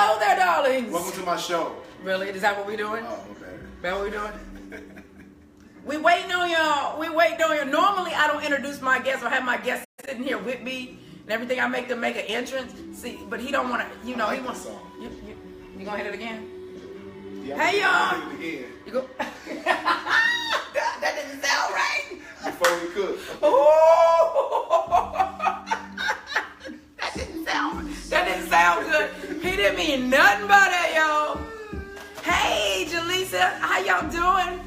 Hello there, darlings. Welcome to my show. Really? Is that what we're doing? Oh, okay. Is that what we're doing? We waiting on y'all. We waiting on you. Normally, I don't introduce my guests or have my guests sitting here with me and everything. I make them make an entrance. See, but he don't want to. You know, he wants. You gonna hit it again? Yeah, hey y'all. Hit it again. You go. That didn't sound right. Before we cook. Oh. That didn't sound good. He didn't mean nothing by that, y'all. Hey, Jaleesa, how y'all doing?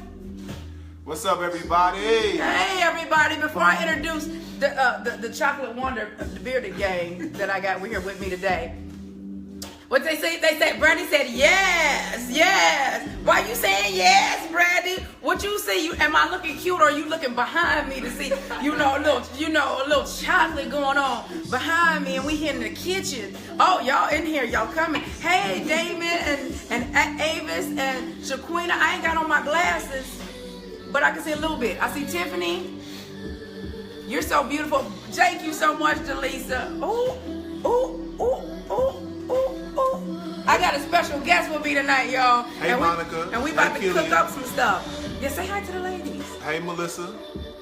What's up, everybody? Hey, everybody. Before I introduce the Chocolate Wonder, the bearded gang that I got here with me today. What they say? They said, Brandy said, yes, yes. Why you saying yes, Brandy? What you see? Am I looking cute or are you looking behind me to see, a little chocolate going on behind me and we here in the kitchen. Oh, y'all in here, y'all coming. Hey, Damon and Avis and Shaquina. I ain't got on my glasses, but I can see a little bit. I see Tiffany. You're so beautiful. Thank you so much, Jaleesa. Ooh, ooh, ooh, ooh. I got a special guest with me tonight, y'all. Hey, Monica. And we about to cook up some stuff. Yeah, say hi to the ladies. Hey, Melissa.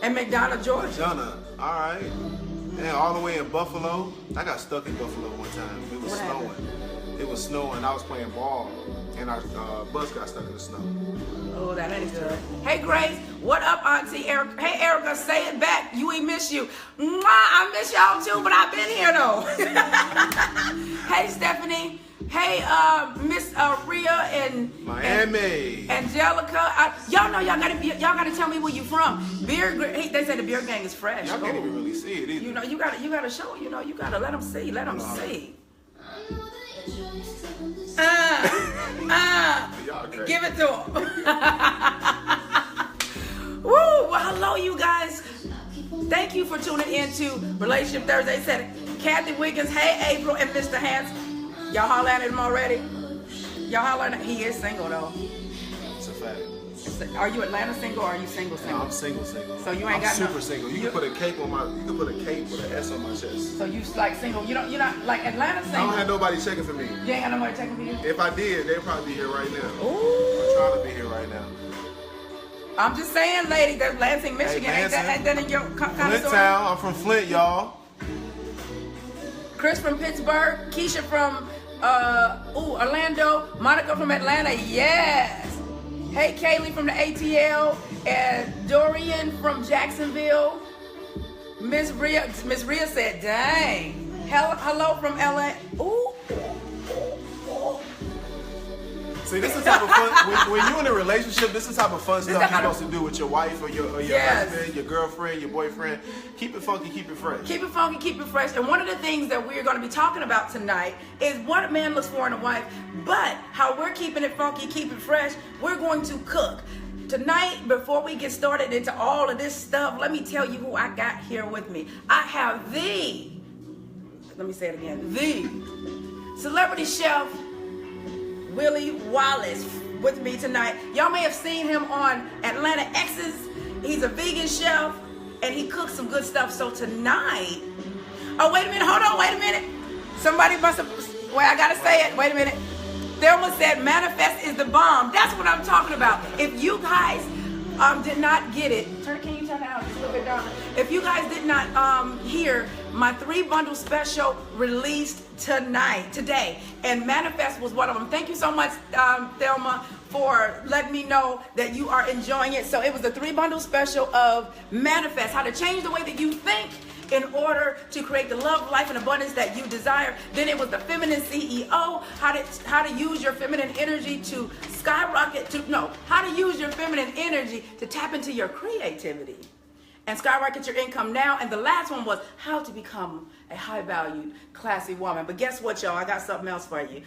And McDonough, Georgia. McDonough. All right. And all the way in Buffalo. I got stuck in Buffalo one time. It was snowing. Happened? It was snowing. I was playing ball, and our bus got stuck in the snow. Oh, that ain't good. Hey, Grace. What up, Auntie Erica? Hey, Erica, say it back. We miss you. Mwah, I miss y'all too, but I've been here though. Hey, Stephanie. Hey, Miss Rhea and Miami. Angelica. Y'all know y'all gotta tell me where you from. They say the beer gang is fresh. Y'all can't even really see it either. You know, you gotta show. You know, you gotta let them see. Let them see. Give it to them. Woo! Well, hello, you guys. Thank you for tuning in to Relationship Thursday. Said Kathy Wiggins, hey April, and Mr. Hans. Y'all holler at him already? Y'all holler at him? He is single though. It's a fact. Are you Atlanta single or are you single? No, I'm single. So you ain't got super single. You can put a cape on you can put a cape with an S on my chest. So you like single? You're not like Atlanta single. I don't have nobody checking for me. You ain't got nobody checking for you? If I did, they'd probably be here right now. Ooh. I'm trying to be here right now. I'm just saying, lady, that's Lansing, Michigan. Hey, ain't that in your kind of Flint town. I'm from Flint, y'all. Chris from Pittsburgh, Keisha from Orlando, Monica from Atlanta, yes. Hey, Kaylee from the ATL, and Dorian from Jacksonville. Miss Rhea said, dang. Hello from LA. Ooh. See, this is the type of fun, when you're in a relationship, this is the type of fun stuff you're supposed to do with your wife or your husband, your girlfriend, your boyfriend. Keep it funky, keep it fresh. Keep it funky, keep it fresh. And one of the things that we're going to be talking about tonight is what a man looks for in a wife, but how we're keeping it funky, keep it fresh, we're going to cook. Tonight, before we get started into all of this stuff, let me tell you who I got here with me. I have let me say it again, the celebrity chef, Willie Wallace with me tonight. Y'all may have seen him on Atlanta X's. He's a vegan chef and he cooks some good stuff. So tonight, oh wait a minute, hold on, wait a minute. Somebody must have, wait, I gotta say it, wait a minute. Thelma said manifest is the bomb. That's what I'm talking about. If you guys did not get it, can you turn it out just a little bit down? If you guys did not hear, my 3-bundle special released today, and Manifest was one of them. Thank you so much, Thelma, for letting me know that you are enjoying it. So it was the 3-bundle special of Manifest, how to change the way that you think in order to create the love, life, and abundance that you desire. Then it was the Feminine CEO, how to use your feminine energy to how to use your feminine energy to tap into your creativity and skyrocket your income now. And the last one was how to become a high-valued, classy woman. But guess what, y'all? I got something else for you.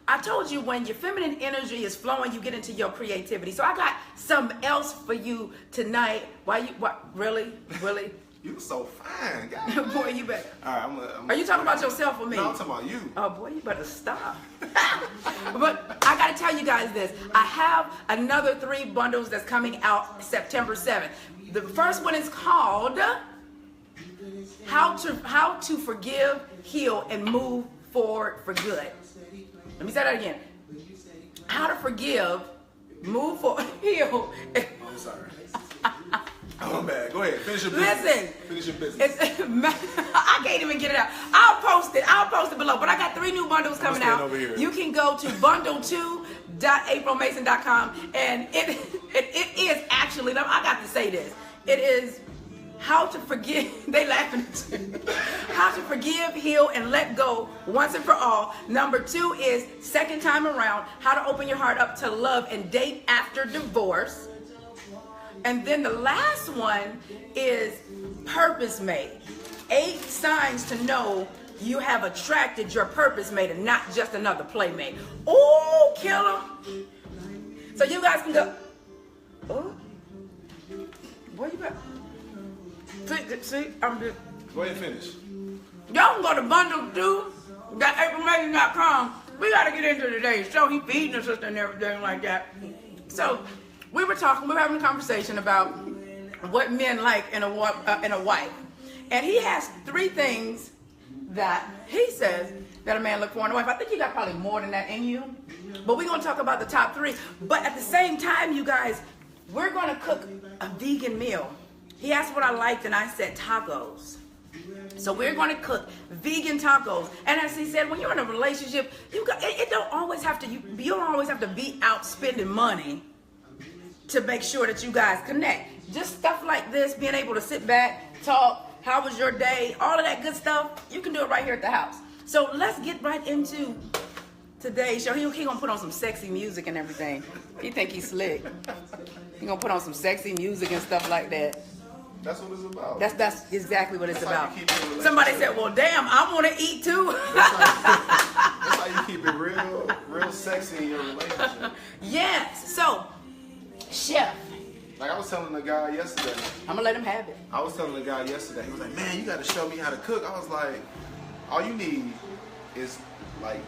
I told you when your feminine energy is flowing, you get into your creativity. So I got something else for you tonight. Really? You so fine, guy. Boy, you better. All right, Are you talking about yourself or me? No, I'm talking about you. Oh, boy, you better stop. But I got to tell you guys this. I have another 3 bundles that's coming out September 7th. The first one is called How to Forgive, Heal, and Move Forward for Good. Let me say that again. How to forgive, move forward, heal. I'm sorry. Oh, man. Go ahead. Finish your business. Listen. Finish your business. I can't even get it out. I'll post it below. But I got 3 new bundles coming out. Over here. You can go to bundle2.aprilmason.com, and it is actually, I got to say this. It is how to forgive. They laughing at you. How to forgive, heal, and let go once and for all. Number 2 is second time around, how to open your heart up to love and date after divorce. And then the last one is purpose made. 8 signs to know you have attracted your purpose mate and not just another playmate. Oh, killer. So you guys can go. Oh, where you at? See, I'm just. Go ahead and finish. Y'all can go to bundle2.aprilmason.com. We got to get into today's show. He feeding us and everything like that. So we were having a conversation about what men like in a wife. And he has 3 things that he says that a man look for in a wife. I think you got probably more than that in you. But we're going to talk about the top 3. But at the same time, you guys, we're going to cook a vegan meal. He asked what I liked, and I said tacos. So we're going to cook vegan tacos. And as he said, when you're in a relationship, you don't always have to be out spending money to make sure that you guys connect. Just stuff like this, being able to sit back, talk, how was your day, all of that good stuff, you can do it right here at the house. So let's get right into today's show. He gonna put on some sexy music and everything. He think he's slick. He gonna put on some sexy music and stuff like that. That's what it's about. That's exactly what it's about. Somebody said, well, damn, I want to eat too. That's how you keep it real sexy in your relationship. Yes. So, chef. Like I was telling the guy yesterday. I'm going to let him have it. I was telling the guy yesterday. He was like, man, you got to show me how to cook. I was like, all you need is like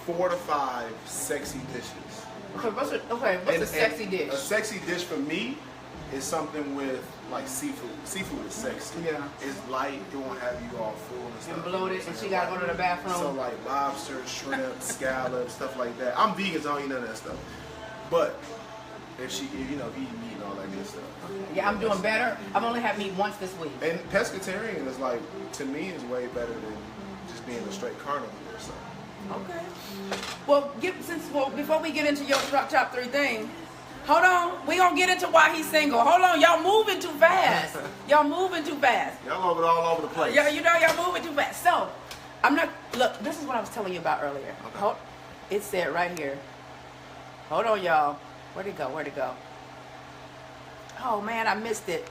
4 to 5 sexy dishes. Okay, what's a sexy dish? A sexy dish for me is something with like seafood. Seafood is sexy. Yeah. It's light. It won't have you all full and stuff. And bloated, and she got to go to the bathroom. So like lobster, shrimp, scallops, stuff like that. I'm vegan, so I don't eat none of that stuff. But if you eat meat and all that good stuff. Yeah, I'm doing better. I've only had meat once this week. And pescatarian is like, to me, is way better than just being a straight carnivore or something. Okay. Well, before we get into your top 3 thing, hold on. We gonna get into why he's single. Hold on, y'all moving too fast. Y'all moving too fast. Y'all all over the place. Yeah, y'all moving too fast. So, look, this is what I was telling you about earlier. Okay. It said right here. Hold on, y'all. Where'd it go? Oh man, I missed it.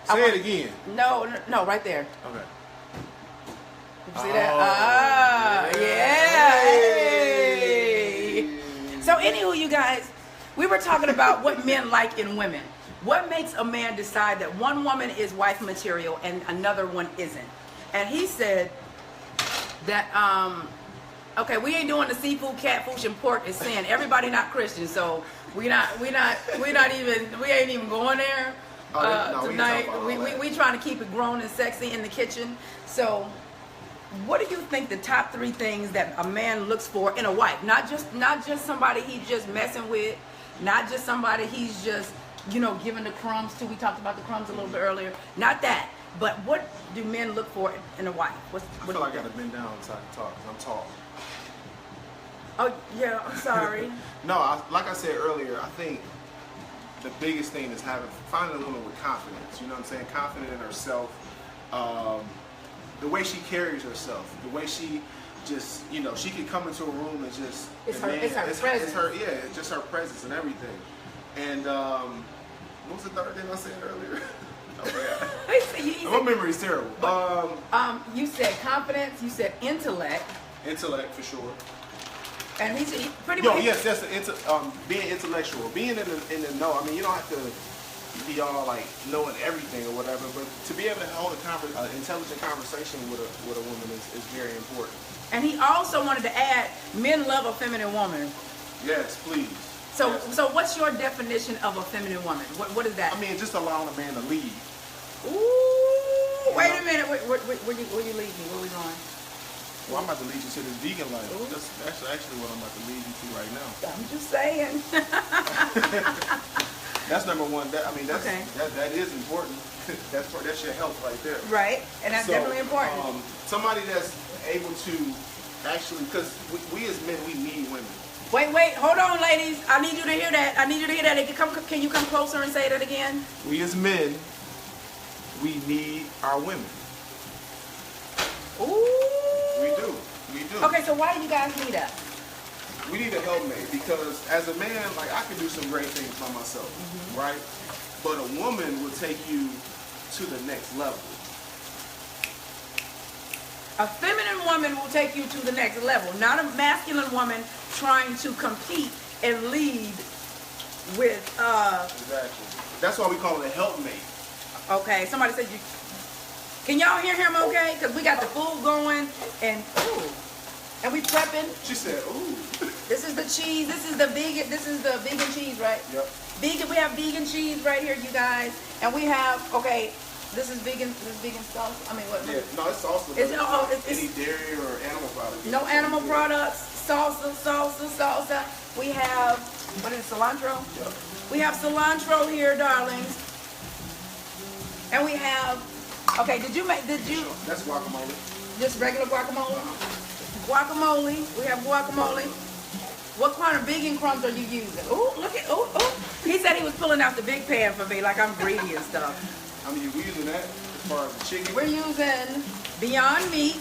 Say it again. No, right there. Okay. You see that? Yeah. Hey. So anywho, you guys, we were talking about what men like in women. What makes a man decide that one woman is wife material and another one isn't? And he said that okay, we ain't doing the seafood, catfish, and pork is sin. Everybody not Christian, so we ain't even going there tonight. We trying to keep it grown and sexy in the kitchen. So, what do you think the top 3 things that a man looks for in a wife? Not just somebody he's just messing with, not just somebody he's just giving the crumbs to. We talked about the crumbs a little bit earlier. Not that, but what do men look for in a wife? I feel like I gotta bend down so I can talk because I'm tall. Oh, yeah, I'm sorry. No, like I said earlier, I think the biggest thing is finding a woman with confidence. You know what I'm saying? Confident in herself. The way she carries herself. The way she just, she can come into a room and just... It's her presence. It's just her presence and everything. And what was the third thing I said earlier? My memory's terrible. You said confidence. You said intellect. Intellect, for sure. And he pretty much. Yes, that's being intellectual, being in the know. I mean, you don't have to be all like knowing everything or whatever, but to be able to hold an intelligent conversation with a woman is very important. And he also wanted to add, men love a feminine woman. Yes, please. So what's your definition of a feminine woman? What is that? I mean, just allowing a man to lead. Ooh, wait a minute. Where you lead me? Where we going? Well, I'm about to lead you to this vegan life. That's actually what I'm about to lead you to right now. I'm just saying. That's number one. That's Okay. that is important. That's your health right there. Right, and that's definitely important. Somebody that's able to actually, because we as men, we need women. Wait, hold on, ladies. I need you to hear that. Can you come closer and say that again? We as men, we need our women. Ooh. We do. Okay, so why do you guys need us? We need a helpmate because as a man, like I can do some great things by myself, right? But a woman will take you to the next level. A feminine woman will take you to the next level, not a masculine woman trying to compete and lead with Exactly. That's why we call it a helpmate. Okay, somebody said you. Can y'all hear him okay? Because we got the food going and we prepping. She said, ooh. This is the cheese. This is the vegan cheese, right? Yep. Vegan. We have vegan cheese right here, you guys. And we have, okay, this is vegan sauce. I mean, what? Yeah, no, it's salsa. It's any dairy or animal products. no animal products. Salsa. We have, what is it, cilantro? Yep. We have cilantro here, darlings. And we have, okay, did you? That's guacamole. Just regular guacamole? Guacamole. We have guacamole. What kind of vegan crumbs are you using? Ooh, look at, ooh. He said he was pulling out the big pan for me like I'm greedy and stuff. I mean, we're using that as far as the chicken. We're using Beyond Meat.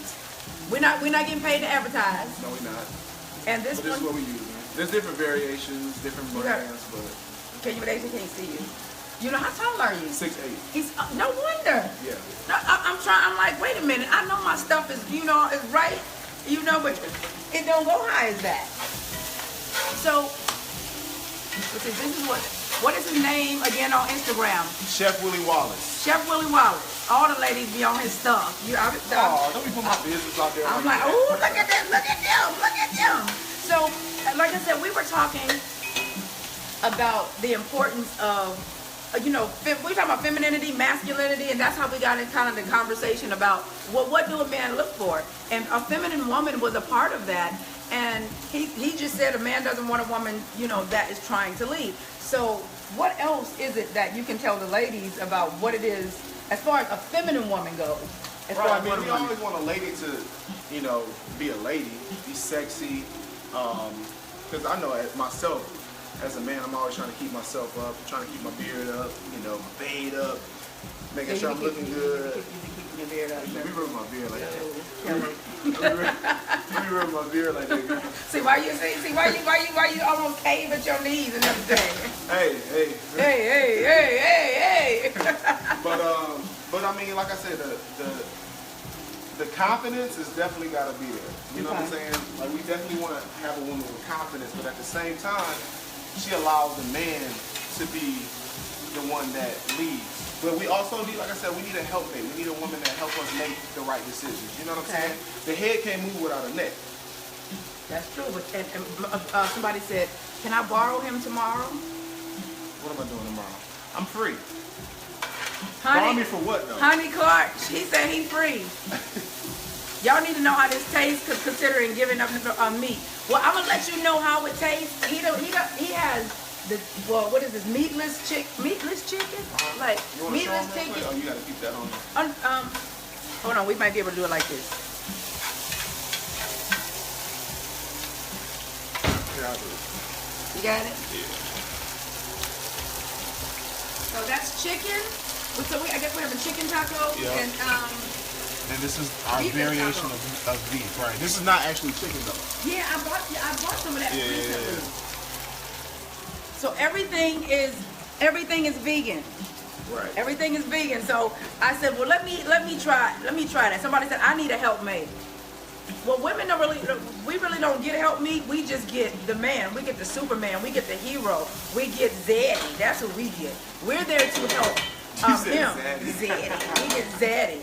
We're not getting paid to advertise. No, we're not. And this But this is what we're using. There's different variations, different brands, but... Can you see you? You know, how tall are you? 6'8". He's, no wonder. Yeah. No, I'm like, wait a minute. I know my stuff is, is right, but it don't go high as that. So, this is what is his name again on Instagram? Chef Willie Wallace. Chef Willie Wallace. All the ladies be on his stuff. Don't be putting my business out there. I'm like, oh, look at them. So, like I said, we were talking about the importance of, we talking about femininity, masculinity, and that's how we got in kind of the conversation about what do a man look for? And a feminine woman was a part of that. And he just said a man doesn't want a woman, that is trying to lead. So what else is it that you can tell the ladies about what it is as far as a feminine woman goes? We always want a lady to, be a lady, be sexy. Because I know myself, as a man, I'm always trying to keep myself up, trying to keep my beard up, my fade up, making sure I'm looking good. You be keeping your beard up. Let me rub my beard like that. Let me rub my beard like that, girl. See why you almost cave at your knees and everything. Hey. Hey. But I mean, like I said, the confidence is definitely got to be there. You know what I'm saying? Like, we definitely want to have a woman with confidence, but at the same time, she allows the man to be the one that leads. But we also need, like I said, we need a helpmate. We need a woman that helps us make the right decisions. You know what I'm saying? The head can't move without a neck. That's true. And somebody said, can I borrow him tomorrow? What am I doing tomorrow? I'm free. Honey, borrow me for what, though? Honey Clark, he said he's free. Y'all need to know how this tastes, considering giving up meat. Well, I'm gonna let you know how it tastes. He has what is this, meatless chicken? Like meatless chicken. Oh, you gotta keep that on. Hold on, we might be able to do it like this. Here, I'll do it. You got it? Yeah. So that's chicken. So I guess we have a chicken taco and this is our variation of beef, right? This is not actually chicken though. Yeah, I bought some of that recently. Yeah. So everything is vegan. Right. Everything is vegan. So I said, well, let me try that. Somebody said I need a helpmate. Well, women we really don't get a helpmate. We just get the man. We get the Superman. We get the hero. We get Zaddy. That's what we get. We're there to help him. Zaddy. We get Zaddy.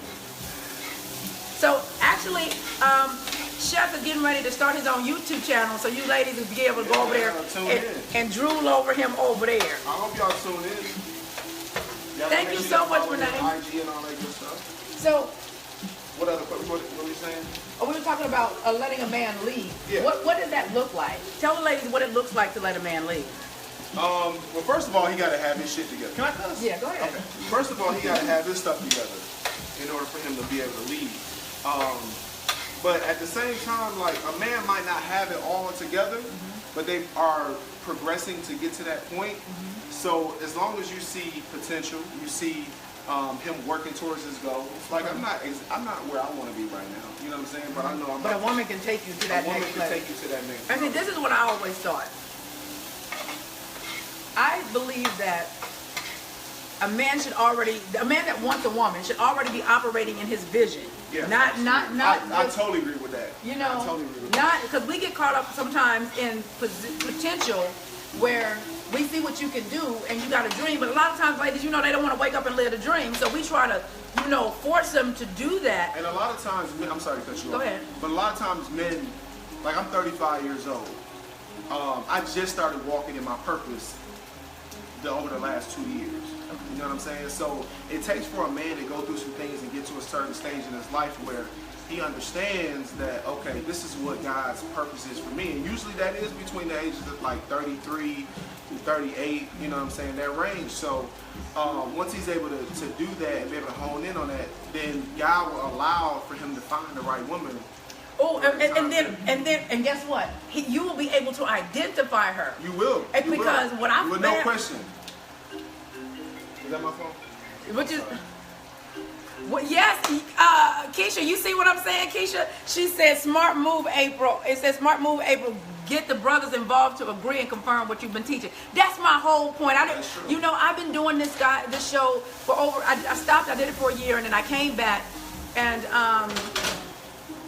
So actually, Chef is getting ready to start his own YouTube channel, so you ladies will be able to go over there and drool over him over there. I hope y'all tune in. Thank you so much, Renee. IG and all that good stuff. So What other? What were you saying? Oh, we were talking about letting a man lead. Yeah. What does that look like? Tell the ladies what it looks like to let a man lead. Well, first of all, he got to have his shit together. Can I cuss? Yeah, go ahead. Okay. First of all, he got to have his stuff together in order for him to be able to lead. But at the same time, like, a man might not have it all together, but they are progressing to get to that point. So as long as you see potential, you see him working towards his goals. Like, I'm not where I want to be right now. You know what I'm saying? But I know But a woman can take you to that next level. A woman can take you to that next level. I mean, this is what I always thought. I believe that a man that wants a woman should already be operating in his vision. Yeah, I totally agree with that. You know, I totally agree with that. Not because we get caught up sometimes in potential where we see what you can do and you got a dream, but a lot of times, ladies, you know, they don't want to wake up and live the dream, so we try to, you know, force them to do that. And a lot of times, I'm sorry to cut you off. Go ahead. But a lot of times, men, like, I'm 35 years old. I just started walking in my purpose over the last 2 years. You know what I'm saying? So it takes for a man to go through some things and get to a certain stage in his life where he understands that, okay, this is what God's purpose is for me. And usually that is between the ages of like 33 to 38, you know what I'm saying, that range. So once he's able to do that and be able to hone in on that, then God will allow for him to find the right woman. Oh, and guess what? You will be able to identify her. You will. Because what I've with no question. Is that my phone? Which is, well, yes, Keisha, you see what I'm saying, Keisha? She said, smart move, April. It says, smart move, April. Get the brothers involved to agree and confirm what you've been teaching. That's my whole point. You know, I've been doing this show for I stopped, I did it for a year, and then I came back, and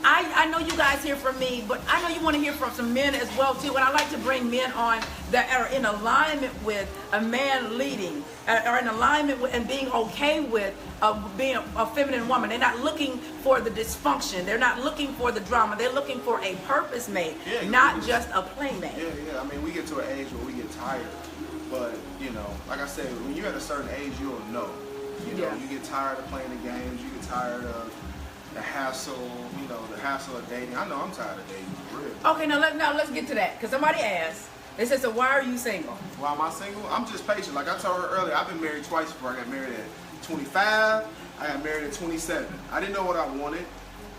I know you guys hear from me, but I know you want to hear from some men as well too. And I like to bring men on that are in alignment with a man leading, are in alignment with and being okay with being a feminine woman. They're not looking for the dysfunction. They're not looking for the drama. They're looking for a purpose mate, not just a playmate. Yeah. I mean, we get to an age where we get tired, but you know, like I said, when you're at a certain age, you'll know. You know, you get tired of playing the games. You get tired of the hassle, you know, the hassle of dating. I know I'm tired of dating, for real. Okay, now let's get to that. Because somebody asked, they said, so why are you single? Why am I single? I'm just patient. Like I told her earlier, I've been married twice before. I got married at 25. I got married at 27. I didn't know what I wanted.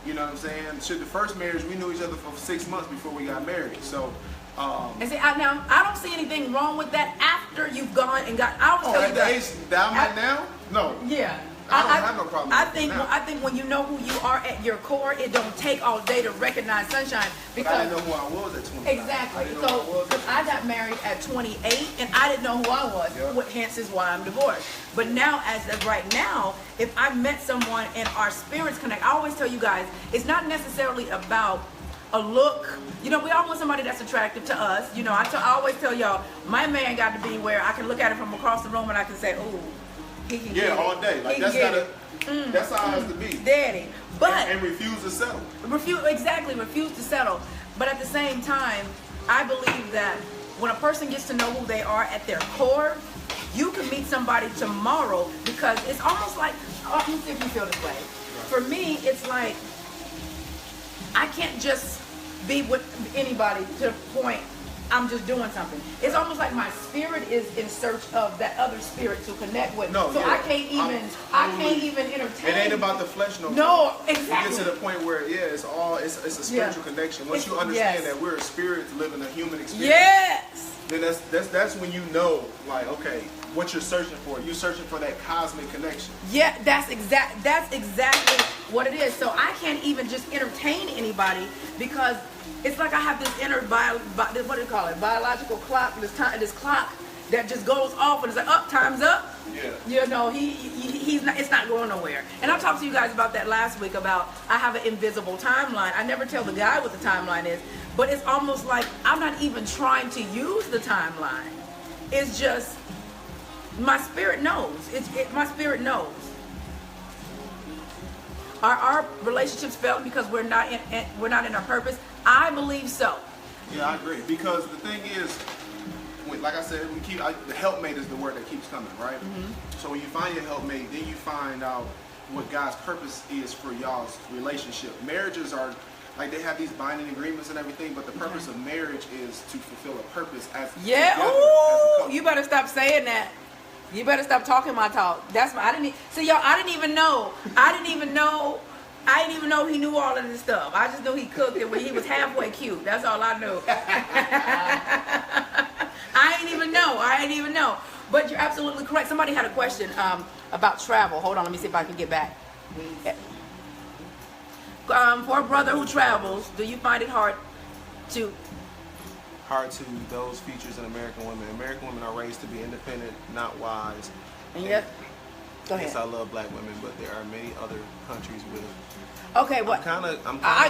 You know what I'm saying? Shit, the first marriage, we knew each other for 6 months before we got married. So, and see, now, I don't see anything wrong with that after you've gone and got, I always tell you that. At the age that I'm at now? No. Yeah. I don't have no problem. I think when you know who you are at your core, it don't take all day to recognize sunshine. Because I didn't know who I was at 25. Exactly. So I got married at 28, and I didn't know who I was. Yep. Hence is why I'm divorced. But now, as of right now, if I met someone and our spirits connect, I always tell you guys, it's not necessarily about a look. You know, we all want somebody that's attractive to us. You know, I always tell y'all, my man got to be where I can look at it from across the room and I can say, ooh. All day. Like that's how it has to be. Daddy. But and refuse to settle. Refuse to settle. But at the same time, I believe that when a person gets to know who they are at their core, you can meet somebody tomorrow because it's almost like, let me see if you feel this way. Right. For me, it's like I can't just be with anybody to the point I'm just doing something. It's almost like my spirit is in search of that other spirit to connect with. I can't even entertain. It ain't about the flesh no more. No, exactly. You get to the point where it's a spiritual connection. Once you understand that we're a spirit living a human experience. Then that's when you know, like, okay, what you're searching for. You're searching for that cosmic connection. Yeah, that's exactly what it is. So I can't even just entertain anybody because it's like I have this inner what do you call it? Biological clock. This clock that just goes off and it's like, time's up. Yeah. You know, he's not. It's not going nowhere. And I talked to you guys about that last week about I have an invisible timeline. I never tell the guy what the timeline is, but it's almost like I'm not even trying to use the timeline. It's just my spirit knows. My spirit knows. Are our relationships failed because we're not in our purpose? I believe so. Yeah, I agree. Because the thing is, like I said, the helpmate is the word that keeps coming, right? Mm-hmm. So when you find your helpmate, then you find out what God's purpose is for y'all's relationship. Marriages are like they have these binding agreements and everything, but the purpose of marriage is to fulfill a purpose as yeah. together, Ooh, as a you better stop saying that. You better stop talking my talk. That's why I didn't see y'all. I didn't even know he knew all of this stuff. I just knew he cooked it when he was halfway cute. That's all I knew. I ain't even know. But you're absolutely correct. Somebody had a question about travel. Hold on, let me see if I can get back. For a brother who travels, do you find it hard to those features in American women? American women are raised to be independent, not wise. And yet, go ahead. Yes, I love black women, but there are many other countries with. Okay, what? I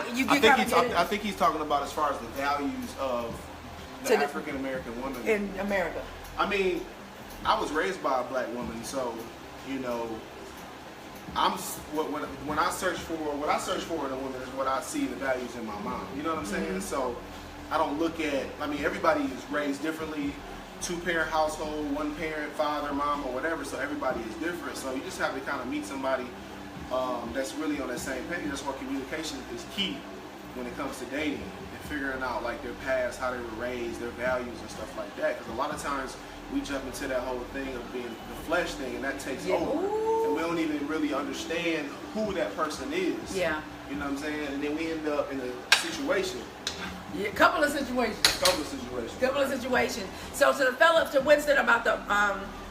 think he's talking about as far as the values of the African American woman in America. I mean, I was raised by a black woman, so you know, when I search for what I search for in a woman is what I see the values in my mom. You know what I'm saying? Mm-hmm. So I don't look at. I mean, everybody is raised differently. 2-parent household, 1 parent, father, mom, or whatever. So everybody is different. So you just have to kind of meet somebody that's really on that same page. That's why communication is key when it comes to dating and figuring out like their past, how they were raised, their values and stuff like that. Because a lot of times we jump into that whole thing of being the flesh thing, and that takes over, and we don't even really understand who that person is. Yeah. You know what I'm saying? And then we end up in a situation. Yeah, couple of situations. So to the fellas, to Winston about the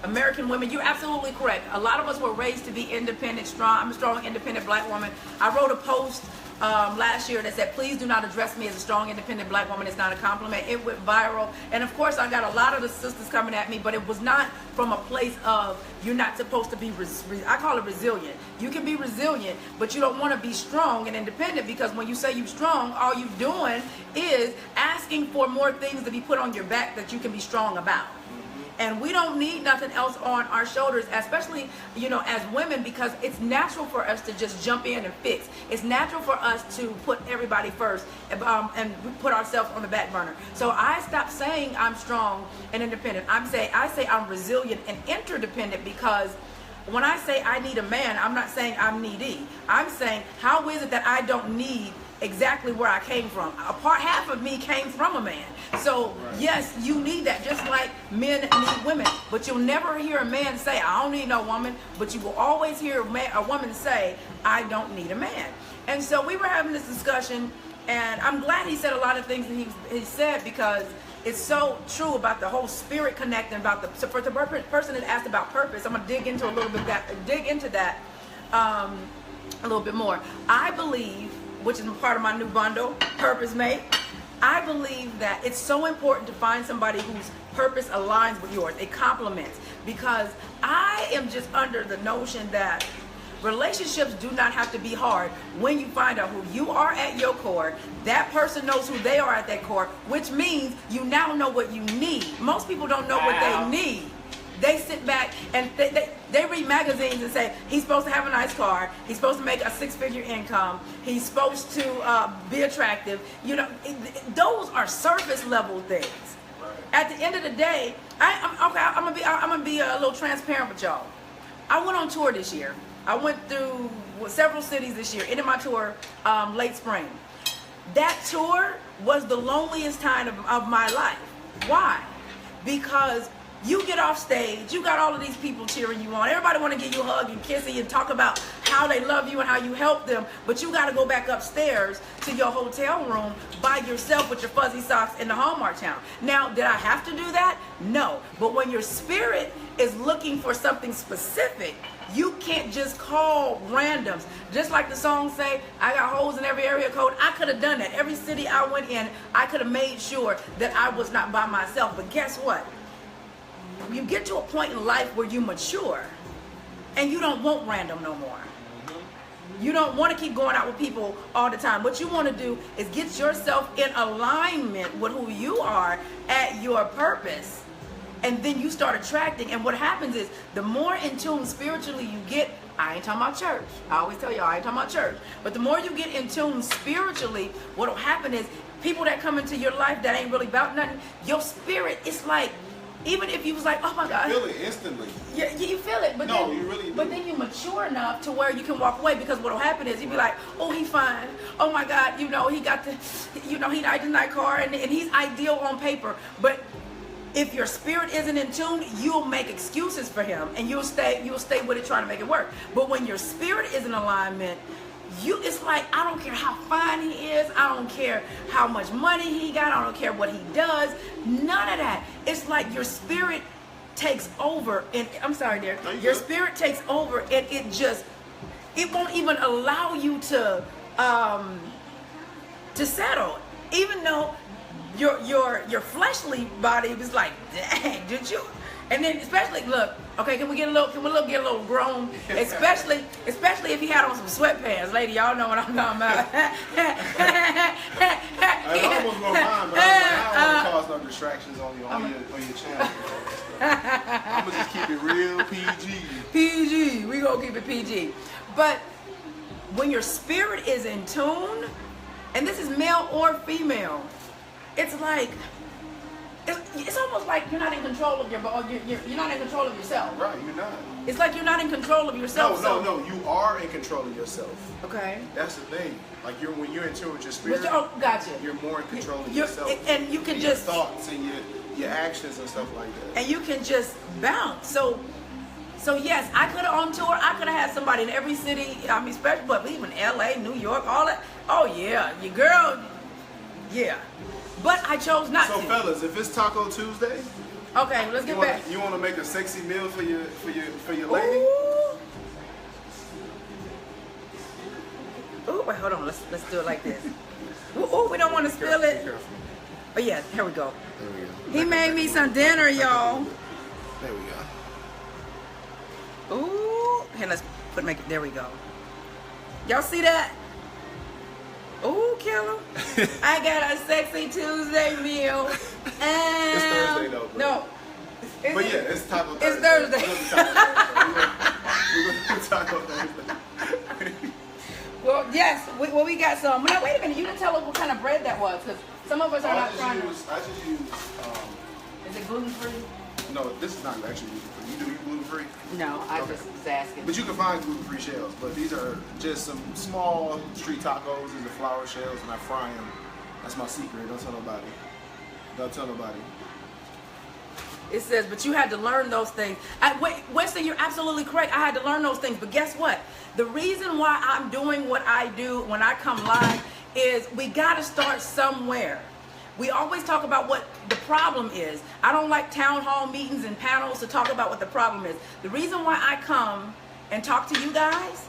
American women, you're absolutely correct. A lot of us were raised to be independent, strong. I'm a strong, independent black woman. I wrote a post last year that said, please do not address me as a strong, independent black woman. It's not a compliment. It went viral. And of course, I got a lot of the sisters coming at me, but it was not from a place of you're not supposed to be, I call it resilient. You can be resilient, but you don't want to be strong and independent, because when you say you're strong, all you're doing is asking for more things to be put on your back that you can be strong about. And we don't need nothing else on our shoulders, especially, you know, as women, because it's natural for us to just jump in and fix. It's natural for us to put everybody first and put ourselves on the back burner. So I stopped saying I'm strong and independent. I say I'm resilient and interdependent, because when I say I need a man, I'm not saying I'm needy. I'm saying, how is it that I don't need exactly where I came from? Half of me came from a man. So yes, you need that, just like men need women. But you'll never hear a man say, I don't need no woman. But you will always hear a woman say, I don't need a man. And so we were having this discussion, and I'm glad he said a lot of things that he said, because it's so true about the whole spirit connecting, about so for the person that asked about purpose, I'm gonna dig into that a little bit more. I believe, which is part of my new bundle, Purpose Mate, I believe that it's so important to find somebody whose purpose aligns with yours. It complements, because I am just under the notion that relationships do not have to be hard when you find out who you are at your core. That person knows who they are at their core, which means you now know what you need. Most people don't know what they need. They sit back and they read magazines and say, he's supposed to have a nice car, he's supposed to make a 6-figure income, he's supposed to be attractive. You know, those are surface level things. Right. At the end of the day, I'm gonna be a little transparent with y'all. I went on tour this year. I went through several cities this year. Ended my tour late spring. That tour was the loneliest time of my life. Why? Because you get off stage, you got all of these people cheering you on. Everybody want to give you a hug and kiss you and talk about how they love you and how you help them. But you got to go back upstairs to your hotel room by yourself with your fuzzy socks in the Hallmark Channel. Now, did I have to do that? No. But when your spirit is looking for something specific, you can't just call randoms. Just like the song say, I got holes in every area code. I could have done that. Every city I went in, I could have made sure that I was not by myself. But guess what? You get to a point in life where you mature and you don't want random no more. You don't want to keep going out with people all the time. What you want to do is get yourself in alignment with who you are at your purpose. And then you start attracting. And what happens is, the more in tune spiritually you get, I ain't talking about church. I always tell y'all, I ain't talking about church. But the more you get in tune spiritually, what will happen is, people that come into your life that ain't really about nothing, your spirit, it's like Even if you was like, oh my God. You feel it instantly. Yeah, you feel it, but No, then, you really do. But then you mature enough to where you can walk away, because what'll happen is you'll be like, oh, he fine. Oh my God, he got the, he died in that car, and he's ideal on paper. But if your spirit isn't in tune, you'll make excuses for him, and you'll stay with it trying to make it work. But when your spirit is in alignment, it's like, I don't care how fine he is, I don't care how much money he got, I don't care what he does, none of that. It's like your spirit takes over, and I'm sorry, dear, your spirit takes over, and it won't even allow you to settle, even though your fleshly body was like, dang, did you? And then especially, look, okay, can we get a little grown? Especially if he had on some sweatpants, lady. Y'all know what I'm talking about. I almost wrote mine, but I don't want to cause no distractions on your channel. I'm gonna just keep it real PG. PG. We gonna keep it PG. But when your spirit is in tune, and this is male or female, it's like. It's almost like you're not in control of you're not in control of yourself. Right, you're not. It's like you're not in control of yourself. No, you are in control of yourself. Okay. That's the thing. Like when you're in tune with your spirit, gotcha. You're more in control of yourself. And you can just thoughts and your actions and stuff like that. And you can just bounce. So yes, I could have on tour. I could have had somebody in every city. I mean, especially, but even LA, New York, all that. Oh yeah, your girl. Yeah. But I chose not to. So fellas, if it's Taco Tuesday, okay, let's get back. You want to make a sexy meal for your lady? Ooh, wait, hold on. Let's do it like this. Ooh, we don't want to spill it. Be careful. Oh yeah, here we go. There we go. He made me some dinner, y'all. There we go. Ooh, here, make it. There we go. Y'all see that? Ooh, killer. I got a sexy Tuesday meal. It's Thursday though. Bro. No. But yeah, it's Taco Thursday. It's Thursday. We're going to Taco Thursday. Well, yes. We got some. Now, wait a minute. You didn't tell us what kind of bread that was, because some of us are not trying to. I just use. Is it gluten-free? No, this is not actually gluten-free. You gluten-free? No, I just was asking. But you can find gluten-free shells. But these are just some small street tacos. These are flour shells, and I fry them. That's my secret. Don't tell nobody. Don't tell nobody. It says, but you had to learn those things. Winston, you're absolutely correct. I had to learn those things. But guess what? The reason why I'm doing what I do when I come live is we got to start somewhere. We always talk about what the problem is. I don't like town hall meetings and panels to talk about what the problem is. The reason why I come and talk to you guys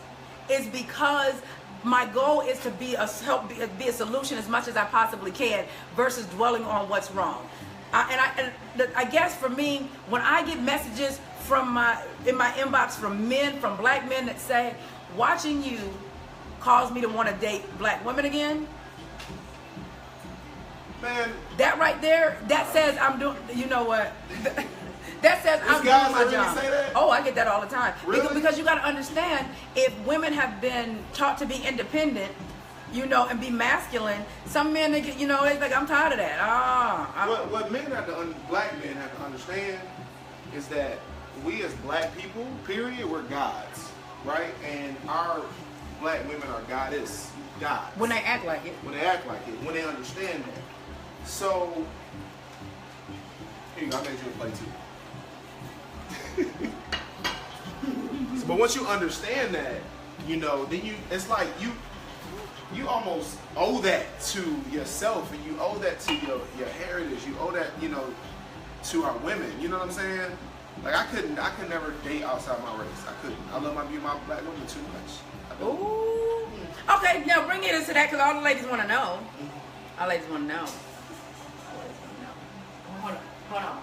is because my goal is to be a solution as much as I possibly can versus dwelling on what's wrong. I guess for me, when I get messages in my inbox from black men that say, watching you caused me to want to date black women again. Man, that right there, that says I'm doing, you know what? That says I'm doing my job. Say that? Oh, I get that all the time. Really? Because you got to understand, if women have been taught to be independent, and be masculine, some men, they get, they think, I'm tired of that. What black men have to understand is that we as black people, period, we're gods, right? And our black women are goddess, gods. When they act like it. When they act like it, when they understand that. So, here you go, I made you a plate too. But once you understand that, then it's like you almost owe that to yourself, and you owe that to your heritage. You owe that, to our women. You know what I'm saying? Like I could never date outside my race. I couldn't. I love my black women too much. Ooh. Okay, now bring it into that, because all the ladies want to know. All ladies want to know. Hold on.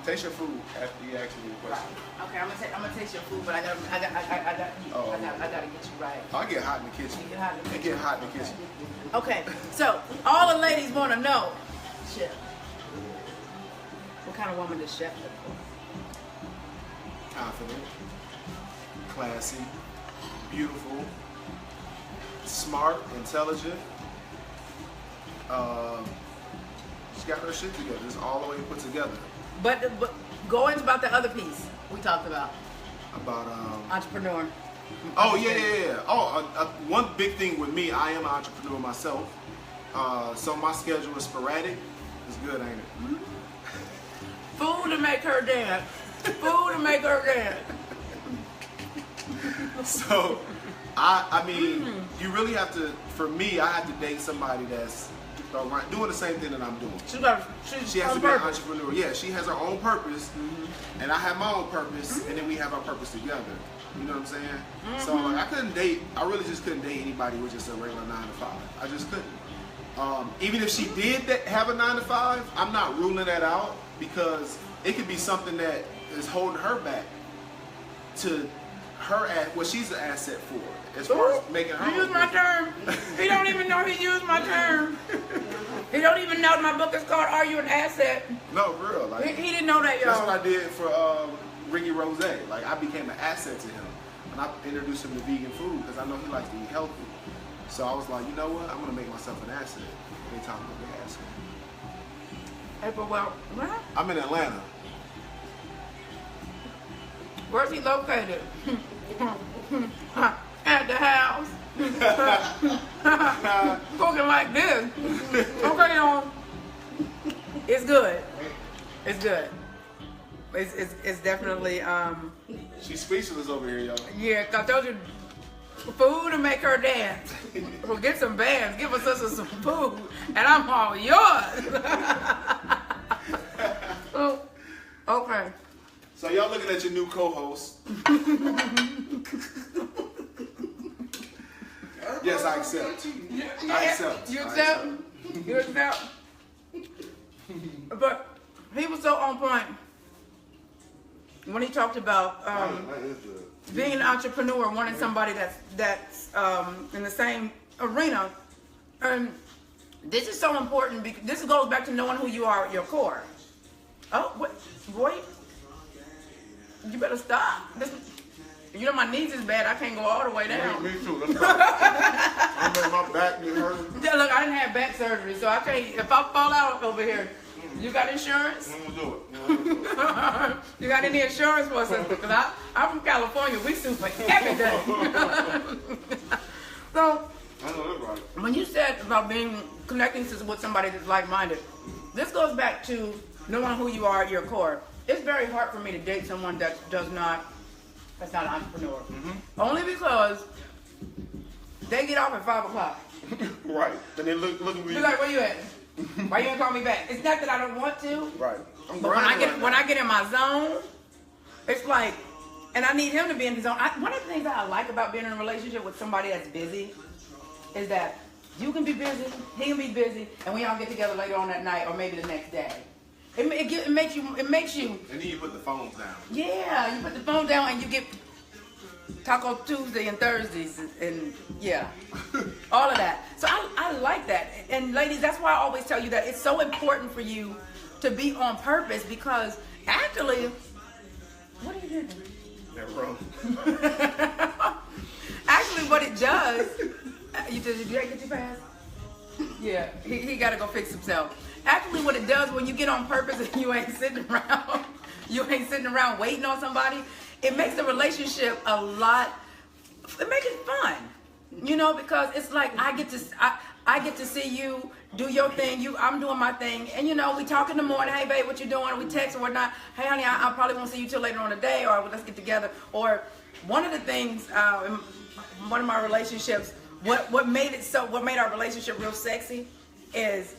Taste your food after you ask me the question. Okay, I'm gonna taste your food, but I gotta get you right. I get hot in the kitchen. It get hot in the kitchen. Okay, so all the ladies want to know, Chef, what kind of woman does Chef look for? Confident, classy, beautiful, smart, intelligent. She's got her shit together. It's all the way put together. But go into about the other piece we talked about. About Entrepreneur. Oh yeah. Oh, one big thing with me, I am an entrepreneur myself. So my schedule is sporadic. It's good, ain't it? Food to make her dance. Food to make her dance. So, I mean, you really have to. For me, I have to date somebody that's doing the same thing that I'm doing. She has to be an entrepreneur. Yeah, she has her own purpose, and I have my own purpose, and then we have our purpose together. You know what I'm saying? So like, I really just couldn't date anybody with just a regular 9 to 5. I just couldn't. Even if she did have a 9 to 5, I'm not ruling that out because it could be something that is holding her back to her what she's an asset for. As far as making her. You use my term. He don't even know he used my term. He don't even know my book is called "Are You an Asset?" No, for real. Like, he didn't know that, y'all. That's what I did for Ricky Rose. Like I became an asset to him, and I introduced him to vegan food because I know he likes to eat healthy. So I was like, you know what? I'm gonna make myself an asset. Anytime I'm a big asset. Hey, but well, what? I'm in Atlanta. Where's he located? At the house. Cooking like this. Okay, y'all. It's good. It's good. It's definitely She's speechless over here, y'all. Yeah, I told you, food to make her dance. Well, get some bands, give us some food, and I'm all yours. Oh, okay. So y'all looking at your new co-host. Yes, I accept. I accept. You accept? You accept? But he was so on point when he talked about being an entrepreneur, wanting somebody that's in the same arena. And this is so important because this goes back to knowing who you are at your core. Oh, what, boy? You better stop. You know my knees is bad. I can't go all the way down. Me too. Let's go. I made my back get hurt. Yeah, look, I didn't have back surgery, so I can't. If I fall out over here, you got insurance? I'm gonna do it. You got any insurance for us? Because I'm from California. We sue for everything. So, I know that's right. when you said about connecting with somebody that's like-minded, this goes back to knowing who you are at your core. It's very hard for me to date someone that's not an entrepreneur. Only because they get off at 5 o'clock. Right. And then look at me. You're like, where you at? Why you ain't call me back? It's not that I don't want to. Right. But when I get in my zone, it's like, and I need him to be in his zone. One of the things that I like about being in a relationship with somebody that's busy is that you can be busy, he can be busy, and we all get together later on that night or maybe the next day. It makes you. And then you put the phones down. Yeah, you put the phone down and you get Taco Tuesday and Thursdays and yeah, all of that. So I like that. And ladies, that's why I always tell you that it's so important for you to be on purpose because actually, what are you doing? Never wrong. Actually, what it does, did that get too fast? Yeah, he got to go fix himself. Actually, what it does when you get on purpose and you ain't sitting around waiting on somebody, it makes the relationship it makes it fun, you know, because it's like I get to see you do your thing, I'm doing my thing, and you know, we talk in the morning, hey babe, what you doing? We text or whatnot, hey honey, I probably won't see you till later on the day, or let's get together. Or one of the things in one of my relationships, what made our relationship real sexy is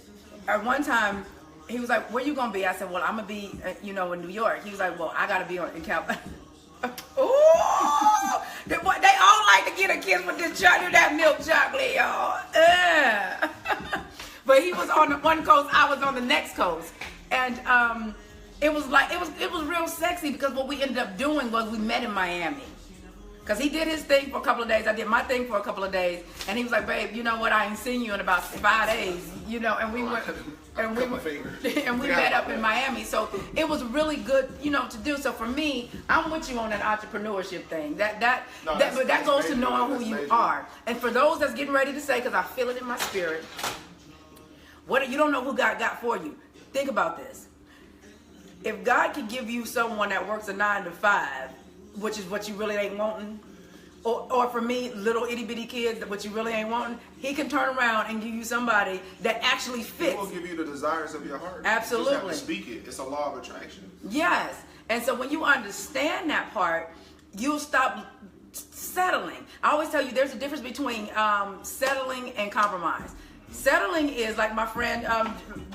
at one time he was like, where you gonna be? I said, well, I'm gonna be in New York. He was like, well, I gotta be in California. Ooh, they all like to get a kiss with this chocolate, that milk chocolate, y'all. But he was on the one coast, I was on the next coast, and it was real sexy because what we ended up doing was we met in Miami. Because he did his thing for a couple of days, I did my thing for a couple of days, and he was like, babe, you know what, I ain't seen you in about 5 days, and we went, and we met up in Miami, so it was really good, to do. So for me, I'm with you on that entrepreneurship thing, that goes to knowing who you are. And for those that's getting ready to say, because I feel it in my spirit, you don't know who God got for you. Think about this. If God could give you someone that works a 9 to 5, which is what you really ain't wanting, or for me, little itty bitty kids, what you really ain't wanting, he can turn around and give you somebody that actually fits. He will give you the desires of your heart. Absolutely. You just have to speak it. It's a law of attraction. Yes. And so when you understand that part, you'll stop settling. I always tell you there's a difference between settling and compromise. Settling is like my friend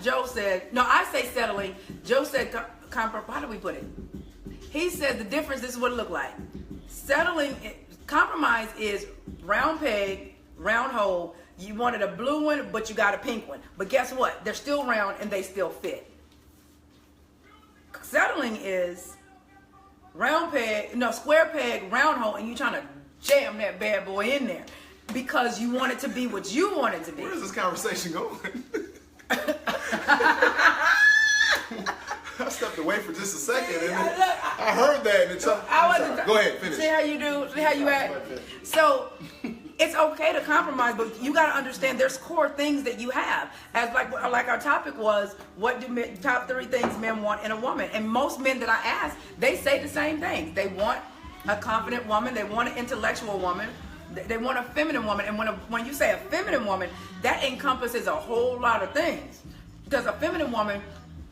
Joe said. No, I say settling. Joe said compromise. How do we put it? He says the difference, this is what it looked like. Compromise is round peg, round hole. You wanted a blue one, but you got a pink one. But guess what? They're still round and they still fit. Settling is square peg, round hole, and you trying to jam that bad boy in there because you want it to be what you want it to be. Where is this conversation going? I stepped away for just a second, and I heard that. And go ahead, finish. See how you do? See how you act? So it's okay to compromise, but you got to understand there's core things that you have. As like our topic was, what do top 3 things men want in a woman? And most men that I ask, they say the same thing. They want a confident woman. They want an intellectual woman. They want a feminine woman. And when you say a feminine woman, that encompasses a whole lot of things. Because a feminine woman,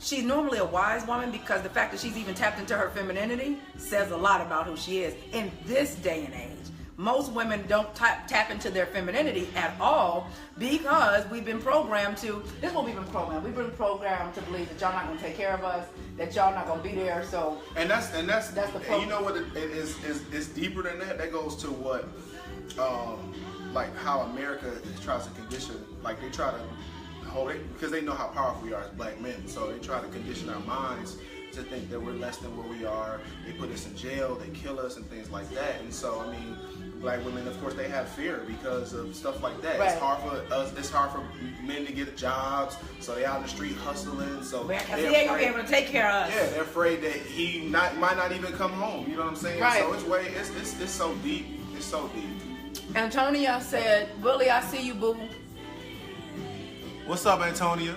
she's normally a wise woman because the fact that she's even tapped into her femininity says a lot about who she is. In this day and age, most women don't tap into their femininity at all because we've been programmed to, this is what we've been programmed. We've been programmed to believe that y'all not going to take care of us, that y'all not going to be there. So and that's the problem. You know what it is it's deeper than that. That goes to what like how America tries to condition, like they try to hold it because they know how powerful we are as black men. So they try to condition our minds to think that we're less than what we are. They put us in jail, they kill us and things like that. And so, I mean, black women, of course, they have fear because of stuff like that. Right. It's hard for us, it's hard for men to get jobs, so they out in the street hustling. So he ain't gonna be able to take care of us. Yeah, they're afraid that he might not even come home. You know what I'm saying? Right. So it's so deep. It's so deep. Antonia said, Willie, I see you, boo. What's up, Antonia?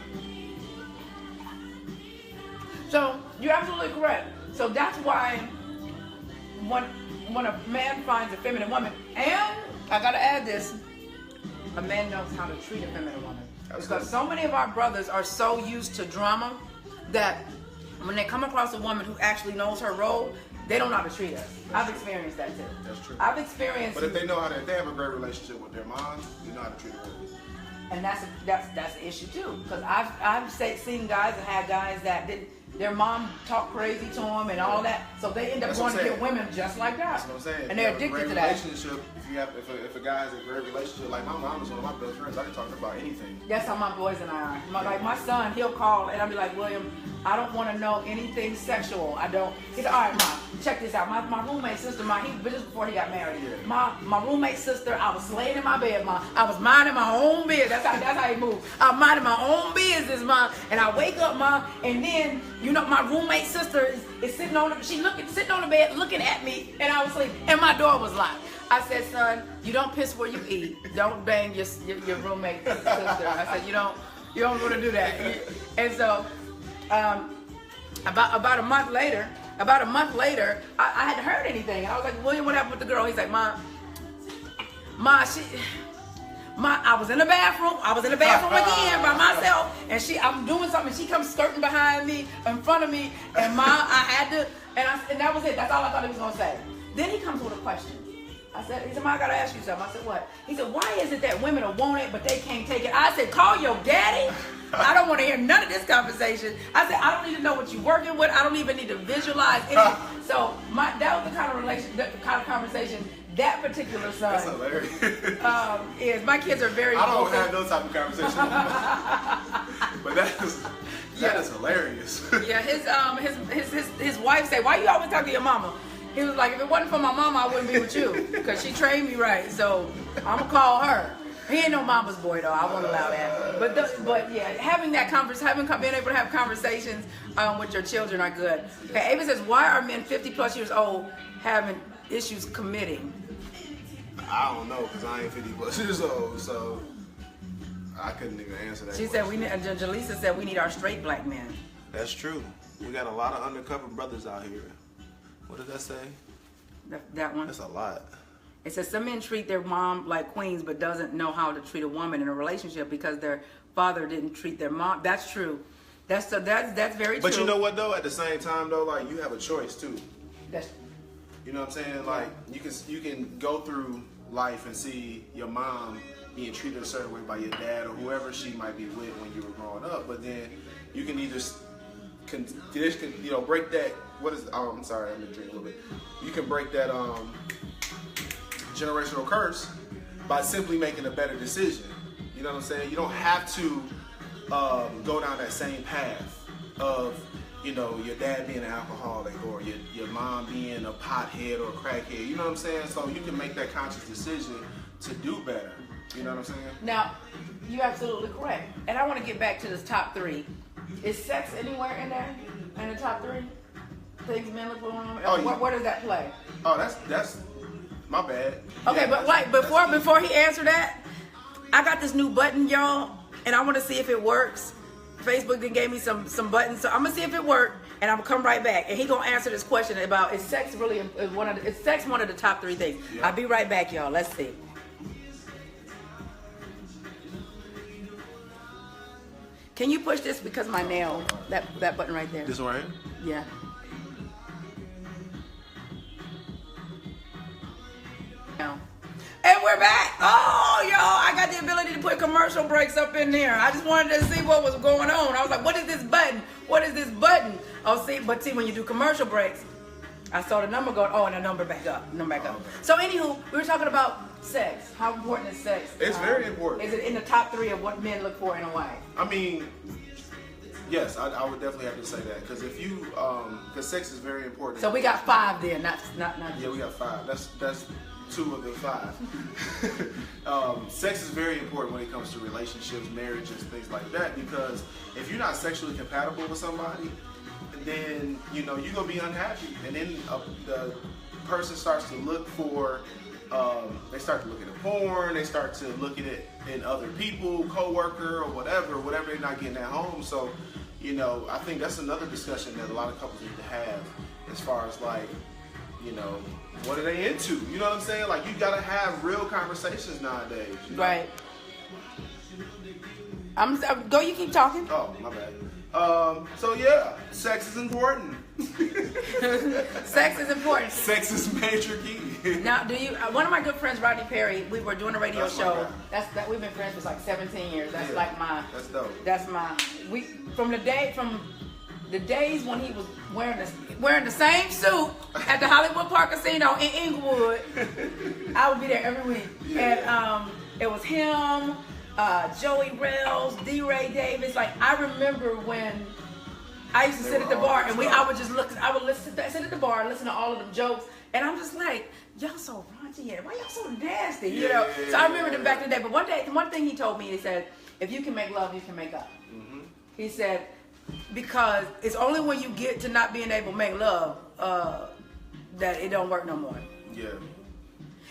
So you're absolutely correct. So that's why when a man finds a feminine woman, and I gotta add this, a man knows how to treat a feminine woman. Absolutely. Because so many of our brothers are so used to drama that when they come across a woman who actually knows her role, they don't know how to treat us. I've experienced that too. That's true. I've experienced. But if they know if they have a great relationship with their mom, they know how to treat a woman. And that's the issue too. Because I've seen guys and had guys that their mom talked crazy to them and all that, so they end up going to get women just like that. That's what I'm saying. And they're addicted to that. Relationship. If a guy has a great relationship, like my mom is one of my best friends. I can talk about anything. That's how my boys and I are. Like my son, he'll call and I'll be like, William, I don't want to know anything sexual. I don't. He's like, all right, Mom, check this out. My roommate sister, just before he got married. Yeah. My roommate sister, I was laying in my bed, Mom. I was minding my own business. That's how he moved. I'm minding my own business, Mom. And I wake up, Mom, and then my roommate sister is sitting on the bed looking at me, and I was asleep, and my door was locked. I said, son, you don't piss where you eat. Don't bang your roommate sister. I said, you don't want to do that. And so, about a month later, I hadn't heard anything. And I was like, William, what happened with the girl? He's like, Ma, I was in the bathroom. Again by myself, and I'm doing something. And she comes skirting behind me, in front of me, and Ma, I had to, and that was it. That's all I thought he was gonna say. Then he comes with a question. He said, Ma, I gotta ask you something. I said, what? He said, why is it that women will want it, but they can't take it? I said, call your daddy. I don't want to hear none of this conversation. I said, I don't need to know what you're working with. I don't even need to visualize anything. So that was the kind of conversation that particular son. That's hilarious. Is my kids are very. I don't have those type of conversations. But that is hilarious. Yeah, his wife said, why you always talk to your mama? He was like, if it wasn't for my mama, I wouldn't be with you because she trained me right. So I'm gonna call her. He ain't no mama's boy though. I won't allow that. But yeah, being able to have conversations with your children are good. Okay, Ava says, why are men 50 plus years old having issues committing? I don't know because I ain't 50 plus years old. So I couldn't even answer that. She said we need. Jaleesa said we need our straight black men. That's true. We got a lot of undercover brothers out here. What did that say? That one. That's a lot. It says some men treat their mom like queens, but doesn't know how to treat a woman in a relationship because their father didn't treat their mom. That's true. That's very true. But you know what though? At the same time though, like you have a choice too. That's. You know what I'm saying? Like you can go through life and see your mom being treated a certain way by your dad or whoever she might be with when you were growing up, but then you can either break that. What is? Oh, I'm sorry, I'm gonna drink a little bit. You can break that generational curse by simply making a better decision. You know what I'm saying? You don't have to go down that same path of your dad being an alcoholic or your mom being a pothead or a crackhead. You know what I'm saying? So you can make that conscious decision to do better. You know what I'm saying? Now, you're absolutely correct. And I want to get back to this top 3. Is sex anywhere in there? In the top 3? Things men look for? Where does that play? Oh, that's my bad. Okay, yeah, but like before he answered that, I got this new button, y'all, and I want to see if it works. Facebook then gave me some buttons, so I'm gonna see if it worked, and I'm gonna come right back, and he gonna answer this question about is sex really one of the top 3 things. Yeah. I'll be right back, y'all. Let's see. Can you push this because my nail that button right there? This one right here? Yeah. And we're back. Oh, y'all, I got the ability to put commercial breaks up in there. I just wanted to see what was going on. I was like, what is this button? What is this button? Oh, see, when you do commercial breaks, I saw the number going, and the number back up. So, anywho, we were talking about sex. How important is sex? It's very important. Is it in the top 3 of what men look for in a wife? I mean, yes, I would definitely have to say that because because sex is very important. So we got 5 there, not. Yeah, we got 5. That's 2 of the 5. Sex is very important when it comes to relationships, marriages, things like that. Because if you're not sexually compatible with somebody, then you're gonna be unhappy, and then the person starts to look for. They start to look at the porn. They start to look at it in other people, coworker or whatever they're not getting at home. So, I think that's another discussion that a lot of couples need to have as far as like, what are they into? You know what I'm saying? Like you gotta have real conversations nowadays. Right. Go. You keep talking. Oh, my bad. So yeah, sex is important. Sex is important. Sex is major key. Now, one of my good friends, Rodney Perry, we were doing a radio show. We've been friends for like 17 years. That's That's dope. From the days when he was wearing the same suit at the Hollywood Park Casino in Inglewood. I would be there every week. Yeah. And it was him, Joey Rails, D. Ray Davis. Like I remember when I used to sit at the bar and I would sit at the bar and listen to all of them jokes, and I'm just like, y'all so raunchy, why y'all so nasty? Yeah. So I remember them back in the day. But one thing he told me, he said, if you can make love, you can make up. Mm-hmm. He said, because it's only when you get to not being able to make love that it don't work no more. Yeah.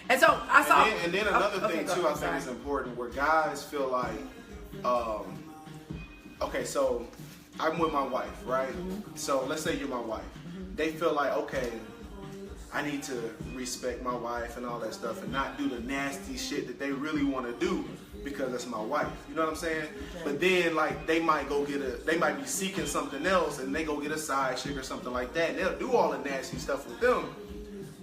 And so I saw. And then another thing too, I think is important, where guys feel like, okay, so I'm with my wife, right? Mm-hmm. So let's say you're my wife. Mm-hmm. They feel like, okay, I need to respect my wife and all that stuff, and not do the nasty shit that they really want to do because that's my wife. You know what I'm saying? Okay. But then, like, they might be seeking something else, and they go get a side chick or something like that, and they'll do all the nasty stuff with them.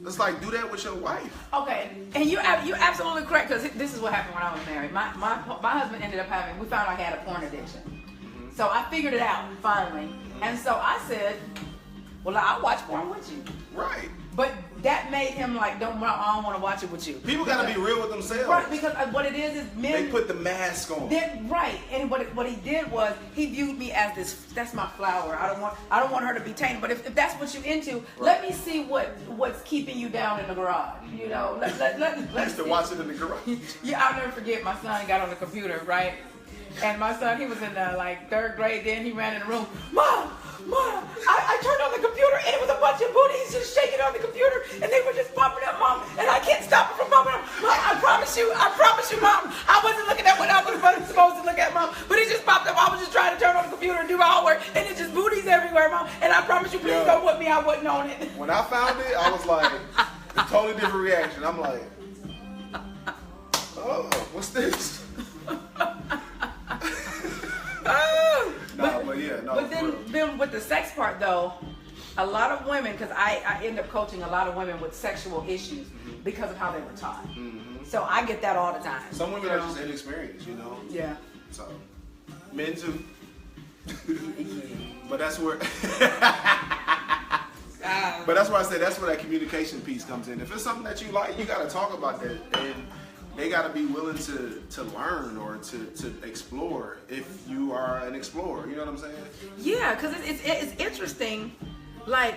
It's like, do that with your wife. Okay, and you're absolutely correct, because this is what happened when I was married. My husband ended up we found out he had a porn addiction. Mm-hmm. So I figured it out, finally. Mm-hmm. And so I said, well, I'll watch porn with you. Right. But that made him like, I don't want to watch it with you. People got to be real with themselves. Right, because what it is men... They put the mask on. Right, and what he did was, he viewed me as this, that's my flower. I don't want her to be tainted. But if that's what you're into, right, let me see what's keeping you down in the garage. You know, let's to watch it in the garage. Yeah, I'll never forget, my son got on the computer, right? And my son, he was in like 3rd grade then, he ran in the room, Mom, I turned on the computer and it was a bunch of booties just shaking on the computer and they were just popping up, Mom, and I can't stop it from popping up. Mom, I promise promise you, Mom. I wasn't looking at what I was supposed to look at, Mom. But it just popped up. I was just trying to turn on the computer and do my homework, and it's just booties everywhere, Mom. And I promise you, please don't whip me. I wasn't on it. When I found it, I was like, a totally different reaction. I'm like, oh, what's this? But then with the sex part though, a lot of women, because I end up coaching a lot of women with sexual issues because of how they were taught. So I get that all the time. Some women are just inexperienced, you know? Yeah. So, men too. But that's where... But that's why I say that's where that communication piece comes in. If it's something that you like, you got to talk about that. And they got to be willing to learn or to explore if you are an explorer. You know what I'm saying? Yeah, because it's interesting. Like,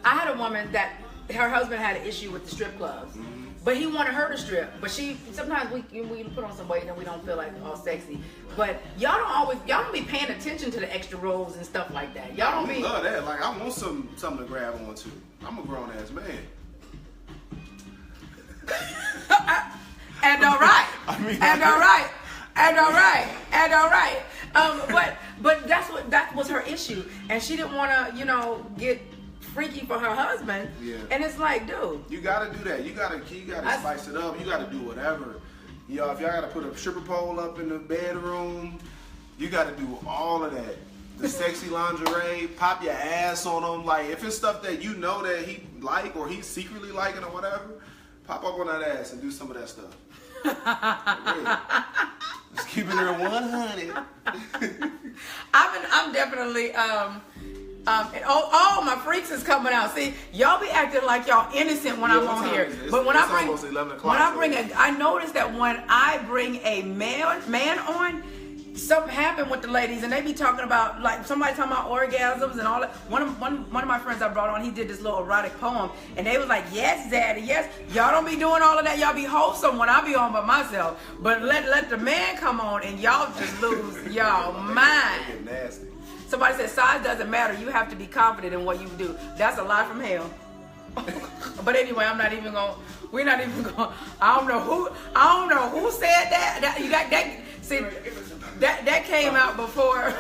I had a woman that her husband had an issue with the strip clubs. But he wanted her to strip. But sometimes we put on some weight and we don't feel like all sexy. But y'all don't be paying attention to the extra rolls and stuff like that. Y'all don't be. Love that. Like, I want something to grab onto. I'm a grown ass man. And all right. But that was her issue, and she didn't want to, get freaky for her husband. Yeah. And it's like, dude, you gotta do that. You gotta spice it up. You gotta do whatever. If y'all gotta put a stripper pole up in the bedroom, you gotta do all of that. The sexy lingerie, pop your ass on him. Like, if it's stuff that you know that he like or he's secretly liking or whatever, pop up on that ass and do some of that stuff. Just keeping her 100. I'm definitely my freaks is coming out. See, y'all be acting like y'all innocent when I'm on here. But when I notice that when I bring a man on, something happened with the ladies, and they be talking about, like, somebody talking about orgasms and all that. One of my friends I brought on, he did this little erotic poem, and they was like, yes, daddy, yes. Y'all don't be doing all of that. Y'all be wholesome when I be on by myself. But let the man come on, and y'all just lose y'all mind. Nasty. Somebody said size doesn't matter. You have to be confident in what you do. That's a lie from hell. But anyway, we're not even going. I don't know who said that. You got that. See, that came out before.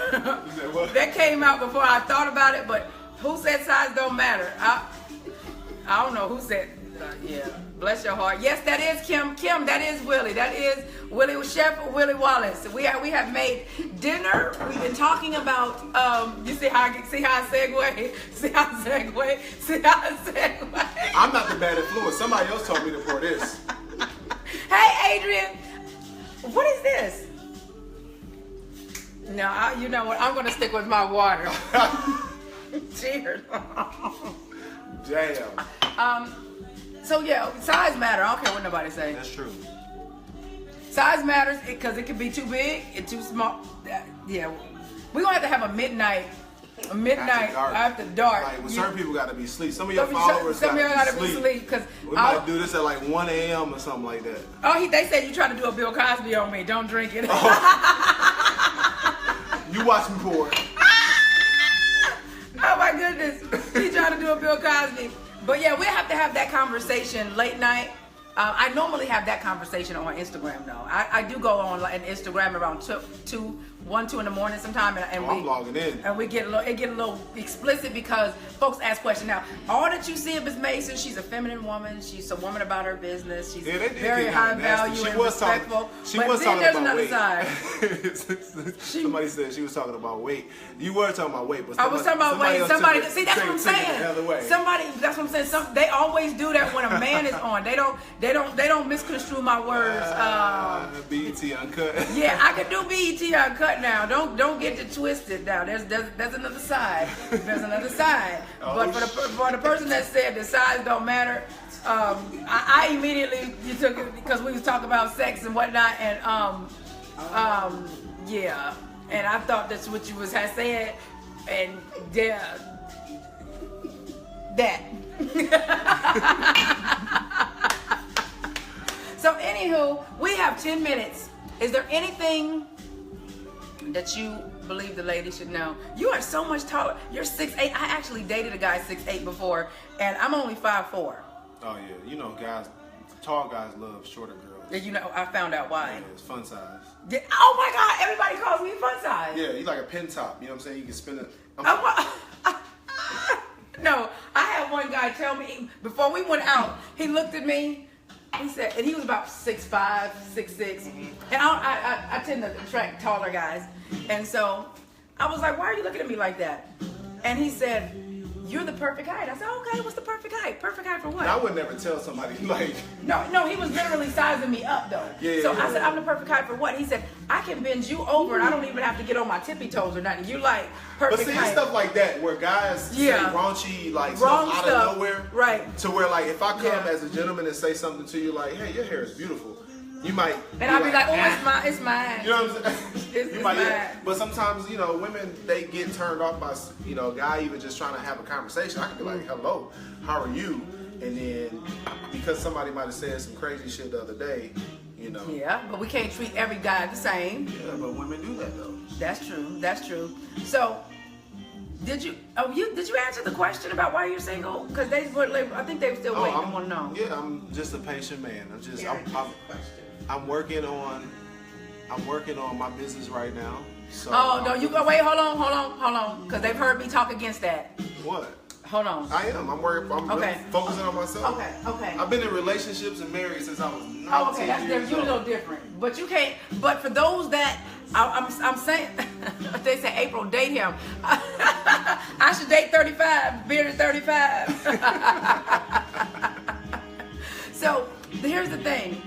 That came out before I thought about it. But who said size don't matter? I don't know who said. Yeah, bless your heart. Yes, that is Kim. Kim, that is Willie. That is Willie, Chef Willie Wallace. We have made dinner. We've been talking about. You see how I segue? See how I segue? I'm not the bad influence. Somebody else told me to pour this. Hey, Adrian, what is this? No, you know what? I'm gonna stick with my water. Cheers. Damn. So yeah, size matter. I don't care what nobody say. That's true. Size matters because it can be too big and too small. Yeah, we're gonna have to have a midnight after dark. Like, well, certain people gotta be asleep. Some of your followers gotta be asleep. Because we might do this at like 1 a.m. or something like that. Oh, they said you trying to do a Bill Cosby on me. Don't drink it. Oh. You watch me pour it. Oh my goodness, he trying to do a Bill Cosby. But yeah, we have to have that conversation late night. I normally have that conversation on Instagram though. I do go on Instagram around 1, 2 in the morning sometime, and I'm logging in. And it get a little explicit because folks ask questions. Now, all that you see of Miss Mason, she's a feminine woman. She's a woman about her business. She's very high value and respectful. She was talking there's about another weight. side. Somebody said she was talking about weight. You were talking about weight, but I was talking about weight. Somebody see, that's what I'm saying. That's what I'm saying. They always do that when a man is on. They don't misconstrue my words. BET Uncut. Yeah, I can do BET Uncut now. Don't get it twisted now. There's another side. There's another side. But for the person that said the size don't matter, I immediately took it because we was talking about sex and whatnot, and yeah, and I thought that's what you had said, and yeah, that. So anywho, we have 10 minutes. Is there anything that you believe the lady should know? You are so much taller. You're 6'8". I actually dated a guy 6'8" before, and I'm only 5'4". Oh yeah, you know, guys, tall guys love shorter girls. And you know, I found out why. Yeah, it's fun size. Yeah. Oh my God, everybody calls me fun size. Yeah, you like a pin top. You know what I'm saying? You can spin it. No, I had one guy tell me before we went out. He looked at me. He said, and he was about 6'5", 6'6", and I tend to attract taller guys, and so I was like, "Why are you looking at me like that?" And he said, "You're the perfect height." I said, "Okay, what's the perfect height? Perfect height for what?" I would never tell somebody like. No, he was literally sizing me up though. Yeah, so yeah, I said, "I'm the perfect height for what?" He said, "I can bend you over, and I don't even have to get on my tippy toes or nothing. You like perfect But see, height." it's stuff like that where guys say raunchy, like Wrong stuff out stuff. of nowhere, Right? To where like if I come as a gentleman and say something to you like, "Hey, your hair is beautiful," you might. And I'll be like, "Oh, it's mine." You know what I'm saying? It's You might, mine. yeah. But sometimes, you know, women, they get turned off by, you know, a guy even just trying to have a conversation. I can be like, "Hello, how are you?" And then because somebody might have said some crazy shit the other day, you know. Yeah, but we can't treat every guy the same. Yeah, but women do that though. That's true. That's true. So, did you answer the question about why you're single? Because I think they were still waiting. I want to know. Yeah, I'm just a patient man. I'm working on my business right now. So No, you go wait. Hold on, because they've heard me talk against that. What? Hold on. I am. I'm working. I'm really focusing on myself. Okay. I've been in relationships and married since I was 19 Okay, that's different. You're a little different, but you can't. But for those that I'm saying, they say April date him. I should date 35. Beard is 35. So here's the thing: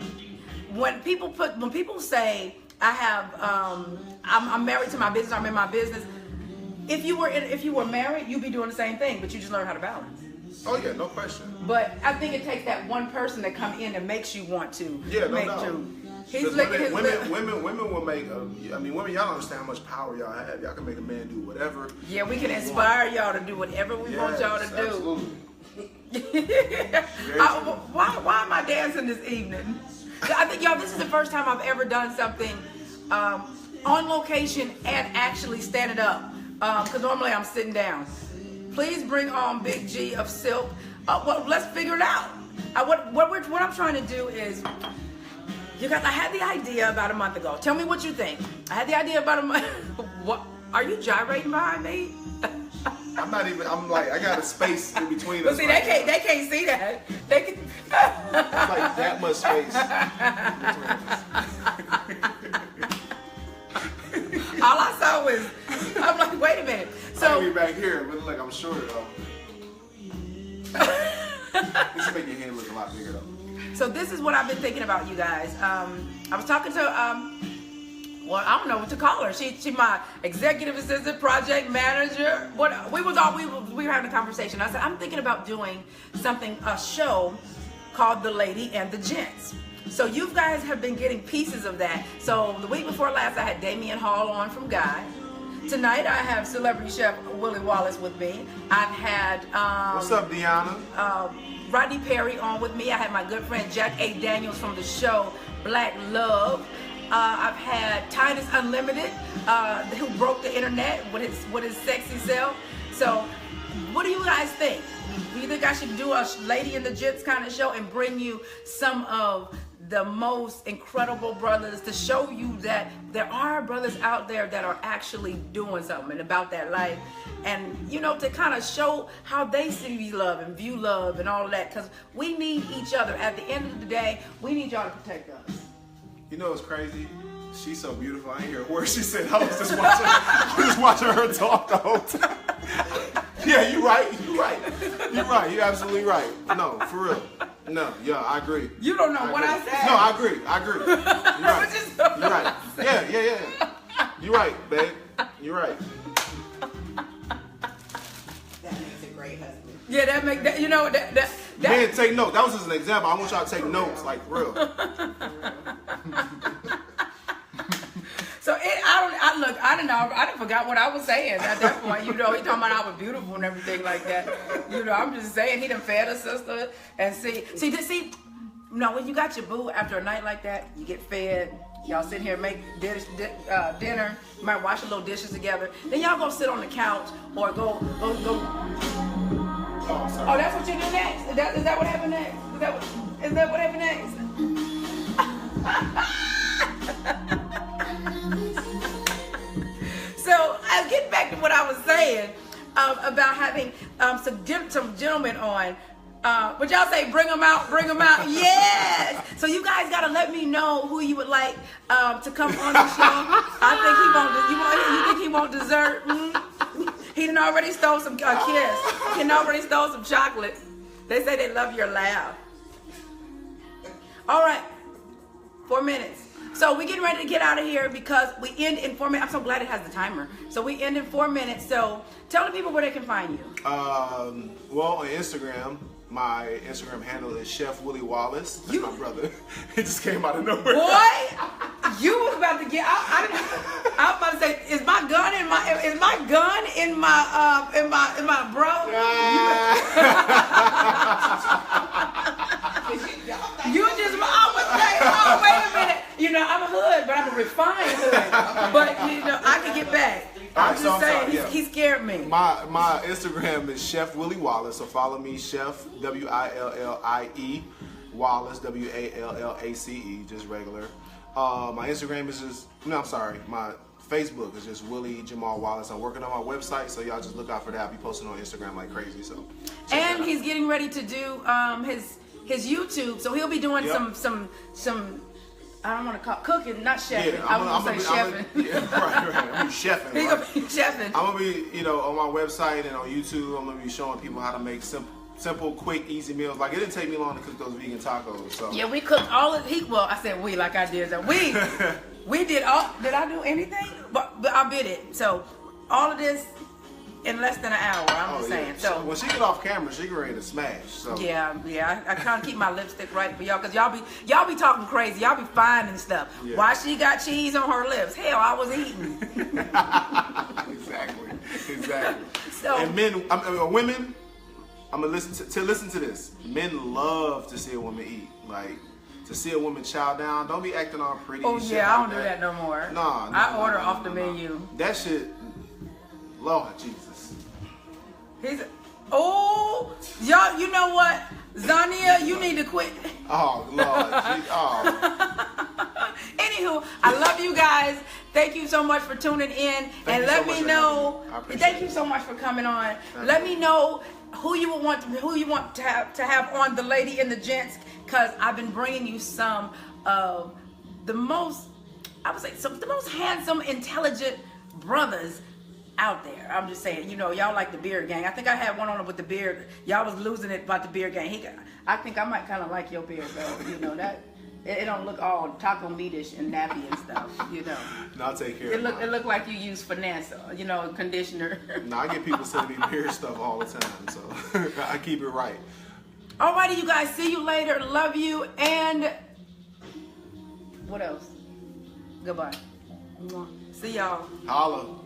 when people say I have, I'm married to my business. I'm in my business. If you were married, you'd be doing the same thing, but you just learn how to balance. Oh yeah, no question. But I think it takes that one person to come in and makes you want to. Yeah, no make doubt. to. He's licking his lip. Women will make. Women, y'all don't understand how much power y'all have. Y'all can make a man do whatever. Yeah, we can inspire y'all to do whatever we want y'all to do. Absolutely. Why am I dancing this evening? I think y'all, this is the first time I've ever done something on location and actually standing up. Because normally I'm sitting down. Please bring on Big G of Silk. Well, let's figure it out. What I'm trying to do is, I had the idea about a month ago. Tell me what you think. I had the idea about a month. What? Are you gyrating behind me? I'm not even. I'm like, I got a space in between us. But see, they can't see that. They can. It's like that much space. All I saw was, I'm like, wait a minute. So I'll be back here, but like I'm shorter though. This will make your hand look a lot bigger though. So this is what I've been thinking about, you guys. I was talking to, well, I don't know what to call her. She my executive assistant, project manager. We were having a conversation. I said, I'm thinking about doing a show called The Lady and the Gents. So you guys have been getting pieces of that. So the week before last, I had Damian Hall on from Guy. Tonight, I have celebrity chef Willie Wallace with me. I've had What's up, Deanna? Rodney Perry on with me. I had my good friend Jack A. Daniels from the show Black Love. I've had Titus Unlimited, who broke the internet with his sexy self. So, what do you guys think? Do you think I should do a Lady and the Gents kind of show and bring you some of the most incredible brothers to show you that there are brothers out there that are actually doing something about that life, and to kind of show how they see love and view love and all of that, because we need each other. At the end of the day, we need y'all to protect us. You know what's crazy? She's so beautiful. I ain't hear a word she said. I was just watching her talk the whole time. Yeah, you're right. You're absolutely right. No, for real. No, yeah, I agree. You don't know what I said. No, I agree. You're right. Yeah. You're right, babe. You're right. That makes a great husband. Yeah, that make that that. Man, take note. That was just an example. I want y'all to take notes, like for real. So I don't know. I didn't forgot what I was saying at that point. He talking about I was beautiful and everything like that. I'm just saying he done fed a sister and see. No, when you got your boo after a night like that, you get fed. Y'all sit here and make dinner. You might wash a little dishes together. Then y'all go sit on the couch or go. Oh, sorry. Oh, that's what you do next? Is that what happened next? Is that what happened next? saying about having some gentlemen on. Would y'all say bring them out? Bring them out. Yes. So you guys gotta let me know who you would like to come on the show. I think he won't. You think he won't dessert? He done already stole some kiss. He done already stole some chocolate. They say they love your laugh. All right, 4 minutes. So we're getting ready to get out of here because we end in 4 minutes. I'm so glad it has the timer. So we end in 4 minutes. So tell the people where they can find you. Well, on Instagram, my Instagram handle is Chef Willie Wallace. That's my brother. It just came out of nowhere. Boy, you was about to get. I was about to say, is my gun in my bro? You just. I was like, oh, wait a minute. You know, I'm a hood, but I'm a refined hood. But you know, I can get back. I'm just saying, he scared me. My Instagram is Chef Willie Wallace, so follow me, Chef Willie Wallace WALLACE, just regular. My Instagram is just my Facebook is just Willie Jamal Wallace. I'm working on my website, so y'all just look out for that. I'll be posting on Instagram like crazy. So. And he's getting ready to do his YouTube, so he'll be doing some. I don't want to call cooking, not chefing. Yeah, I want to say chefing. Right. I'm gonna be chefing. He's gonna be chefing. I'm gonna be, on my website and on YouTube. I'm gonna be showing people how to make simple, quick, easy meals. Like it didn't take me long to cook those vegan tacos. So yeah, we cooked all of. Well, I said we like I did. So we did all. Did I do anything? But I did it. So all of this in less than an hour. I'm just saying. So when she get off camera, she get ready to smash. So yeah. I kind of keep my lipstick right for y'all because y'all be talking crazy. Y'all be finding stuff. Yeah. Why she got cheese on her lips? Hell, I was eating. Exactly. So and women. I'm gonna listen to this. Men love to see a woman eat. Like to see a woman chow down. Don't be acting all pretty. Oh yeah, I don't do that no more. I order off the menu. That shit. Lord Jesus. Y'all, you know what? Zania, you need to quit. Oh, Lord. Anywho, I love you guys. Thank you so much for tuning in. And let me know. Thank you so much for coming on. Let me know who you want to have on the lady and the gents, because I've been bringing you some of the most handsome, intelligent brothers out there. I'm just saying, y'all like the beard gang. I think I had one on with the beard. Y'all was losing it about the beard gang. I think I might kind of like your beard though. That it don't look all taco meatish and nappy and stuff. No, I'll take care of it. It look like you use finesse, conditioner. No, I get people sending me beard stuff all the time, so I keep it right. Alrighty, you guys. See you later. Love you. And what else? Goodbye. See y'all. Holla.